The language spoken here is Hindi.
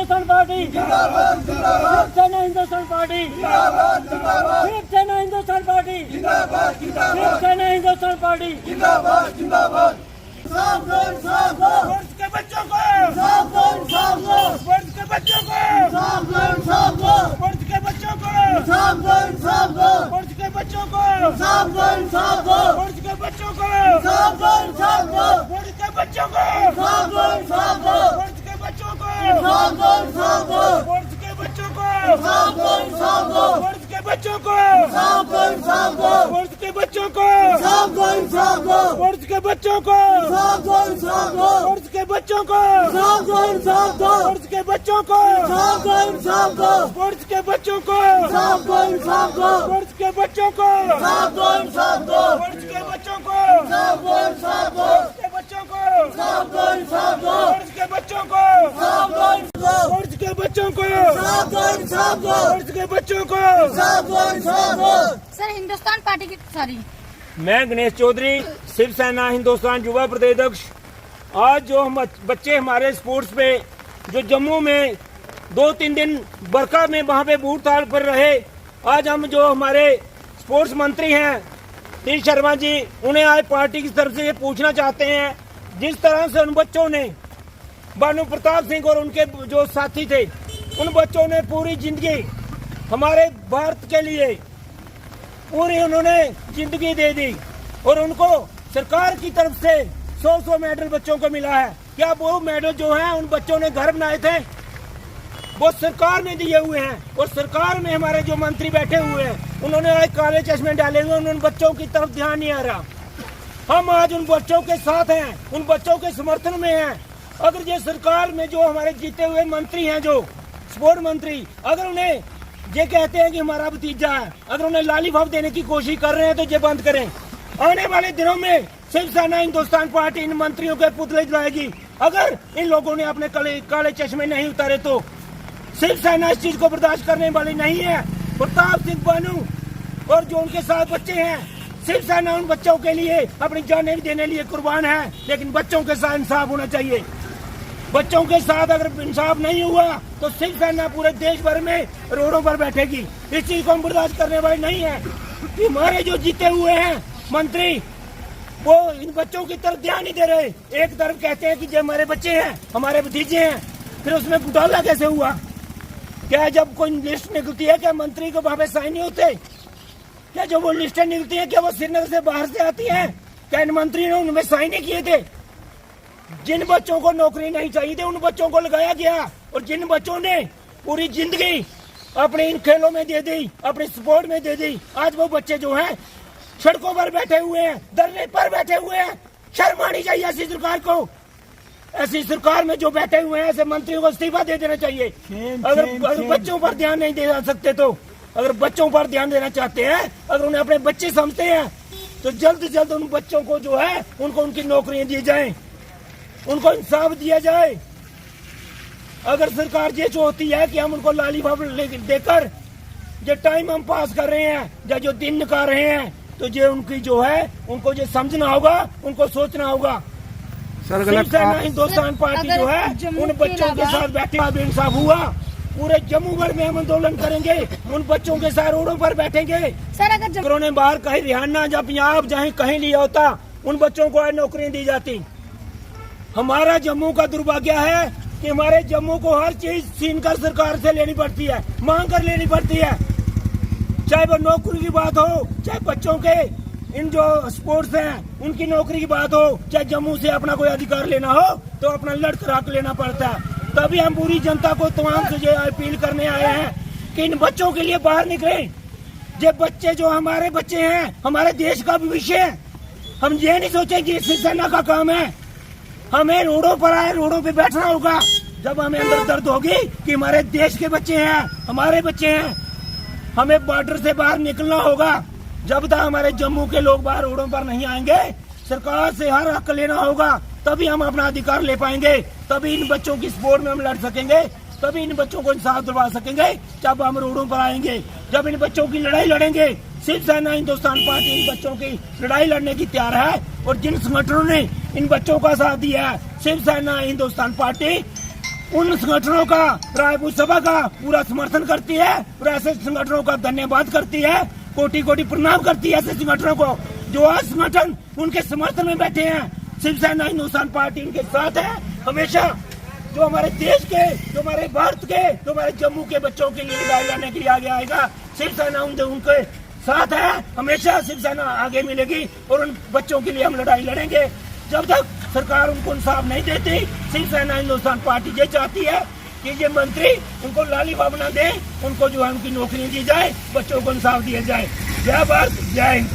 हिंदुस्तान पार्टी जिंदाबाद जिंदाबाद, शिवसेना हिंदुस्तान पार्टी जिंदाबाद जिंदाबाद, शिवसेना हिंदुस्तान पार्टी जिंदाबाद जिंदाबाद, शिवसेना हिंदुस्तान पार्टी जिंदाबाद जिंदाबाद। साफ वर्ष के बच्चों को साफ वर्ष के बच्चों को साफ वर्ष के बच्चों को साफ वर्ष के बच्चों को साफ वर्ष के बच्चों को साफ वर्ष के बच्चों को साफ वर्ष के बच्चों को साफ वर्ष के बच्चों को साफ वर्ष के बच्चों को साफ वर्ष के बच्चों को साफ वर्ष के बच्चों को वर्ष के बच्चों को वर्ष के बच्चों को वर्ष के बच्चों को वर्ष के बच्चों को वर्ष के बच्चों को वर्ष के बच्चों को वर्ष के बच्चों को वर्ष के बच्चों को वर्ष के बच्चों को। सर हिंदुस्तान पार्टी की सॉरी मैं गणेश चौधरी, शिवसेना हिंदुस्तान युवा प्रदेशाध्यक्ष। आज जो हम बच्चे हमारे स्पोर्ट्स पे जो जम्मू में 2-3 दिन बरखा में वहाँ पे बूट ताल पर रहे, आज हम जो हमारे स्पोर्ट्स मंत्री हैं तीन शर्मा जी, उन्हें आज पार्टी की तरफ से ये पूछना चाहते हैं, जिस तरह से उन बच्चों ने भानु प्रताप सिंह और उनके जो साथी थे, उन बच्चों ने पूरी जिंदगी हमारे भारत के लिए पूरी उन्होंने जिंदगी दे दी और उनको सरकार की तरफ से 100 मेडल बच्चों को मिला है। क्या वो मेडल जो है उन बच्चों ने घर बनाए थे? वो सरकार ने दिए हुए हैं और सरकार में हमारे जो मंत्री बैठे हुए हैं उन्होंने आज काले चश्मे डाले हुए, उन बच्चों की तरफ ध्यान नहीं आ रहा। हम आज उन बच्चों के साथ हैं, उन बच्चों के समर्थन में हैं। अगर ये सरकार में जो हमारे जीते हुए मंत्री हैं, जो स्पोर्ट मंत्री, अगर उन्हें ये कहते हैं कि हमारा भतीजा है, अगर उन्हें लालीफाप देने की कोशिश कर रहे हैं तो ये बंद करें। आने वाले दिनों में शिवसेना हिंदुस्तान पार्टी इन मंत्रियों के पुतले जलाएगी। अगर इन लोगों ने अपने काले चश्मे नहीं उतारे तो शिवसेना इस चीज को बर्दाश्त करने वाली नहीं है। प्रताप सिंह बानू और जो उनके साथ बच्चे हैं, शिवसेना उन बच्चों के लिए अपनी जानें भी देने लिए कुर्बान है, लेकिन बच्चों के साथ इंसाफ होना चाहिए। बच्चों के साथ अगर इंसाफ नहीं हुआ तो शिवसेना पूरे देश भर में रोडों पर बैठेगी। इस चीज को हम बर्दाश्त करने वाले नहीं है कि हमारे जो जीते हुए हैं मंत्री वो इन बच्चों की तरफ ध्यान नहीं दे रहे। एक तरफ कहते हैं कि जो हमारे बच्चे हैं, हमारे भतीजे हैं, फिर उसमें घोटाला कैसे हुआ? क्या जब कोई लिस्ट निकलती है क्या मंत्री को वहां पे साइन नहीं होते? क्या जो वो लिस्टें निकलती है क्या वो श्रीनगर से बाहर से आती है? क्या इन मंत्री ने उनमें साइन नहीं किए थे? जिन बच्चों को नौकरी नहीं चाहिए थी उन बच्चों को लगाया गया, और जिन बच्चों ने पूरी जिंदगी अपने इन खेलों में दे दी, अपने स्पोर्ट में दे दी, आज वो बच्चे जो हैं सड़कों पर बैठे हुए हैं, धरने पर बैठे हुए हैं। शर्म आनी चाहिए ऐसी सरकार को। ऐसी सरकार में जो बैठे हुए हैं ऐसे मंत्रियों को इस्तीफा दे देना चाहिए। अगर बच्चों पर ध्यान नहीं दे सकते तो, अगर बच्चों पर ध्यान देना चाहते हैं, अगर उन्हें अपने बच्चे समझते हैं तो जल्द से जल्द उन बच्चों को जो है उनको उनकी नौकरियां दी जाएं, उनको इंसाफ दिया जाए। अगर सरकार ये चाहती है कि हम उनको लालीफाप देकर जो टाइम हम पास कर रहे हैं या जो दिन निकाल रहे हैं, तो ये उनकी जो है उनको ये समझना होगा, उनको सोचना होगा। शिवसेना हिंदुस्तान पार्टी जो है उन बच्चों के साथ बैठे, अब इंसाफ हुआ पूरे जम्मू भर में हम आंदोलन करेंगे, उन बच्चों के साथ रोडों पर बैठेंगे। सर अगर उन्होंने बाहर कहीं हरियाणा या पंजाब जहाँ कहीं लिया होता, उन बच्चों को आज नौकरियां दी जाती। हमारा जम्मू का दुर्भाग्य है कि हमारे जम्मू को हर चीज छीन कर सरकार से लेनी पड़ती है, मांग कर लेनी पड़ती है। चाहे वो नौकरी की बात हो, चाहे बच्चों के इन जो स्पोर्ट्स हैं उनकी नौकरी की बात हो, चाहे जम्मू से अपना कोई अधिकार लेना हो तो अपना लड़कर हक लेना पड़ता है। तभी हम पूरी जनता को तमाम से ये अपील करने आए हैं कि इन बच्चों के लिए बाहर निकले। ये बच्चे जो हमारे बच्चे हैं, हमारे देश का भविष्य है। हम ये नहीं सोचे कि शिवसेना का काम है। हमें रोडों पर आए, रोडों पे बैठना होगा जब हमें अंदर दर्द होगी कि हमारे देश के बच्चे हैं, हमारे बच्चे हैं। हमें बॉर्डर से बाहर निकलना होगा। जब तक हमारे जम्मू के लोग बाहर रोडों पर नहीं आएंगे, सरकार से हर हक लेना होगा, तभी हम अपना अधिकार ले पाएंगे। तभी इन बच्चों की सपोर्ट में हम लड़ सकेंगे, तभी इन बच्चों को इंसाफ दिलवा सकेंगे। जब हम रोडों पर आएंगे, जब इन बच्चों की लड़ाई लड़ेंगे। शिवसेना हिंदुस्तान पार्टी इन बच्चों की लड़ाई लड़ने की तैयार है, और जिन संगठनों ने इन बच्चों का साथ दिया है, शिवसेना हिंदुस्तान पार्टी उन संगठनों का, रायपुर सभा का पूरा समर्थन करती है और ऐसे संगठनों का धन्यवाद करती है, कोटि कोटि प्रणाम करती है ऐसे संगठनों को जो आज संगठन उनके समर्थन में बैठे हैं। शिवसेना हिंदुस्तान पार्टी इनके साथ है हमेशा। जो हमारे देश के, जो हमारे भारत के, जो हमारे जम्मू के बच्चों के लिए लड़ाई लड़ने के लिए आगे आएगा, शिवसेना उनके साथ है हमेशा। शिवसेना आगे मिलेगी और उन बच्चों के लिए हम लड़ाई लड़ेंगे। जब तक सरकार उनको इंसाफ नहीं देती, शिवसेना हिंदुस्तान पार्टी ये चाहती है कि ये मंत्री उनको लाली बाबना दे, उनको जो है उनकी नौकरी दी जाए, बच्चों को इंसाफ दिया जाए। जय भारत, जय हिंद।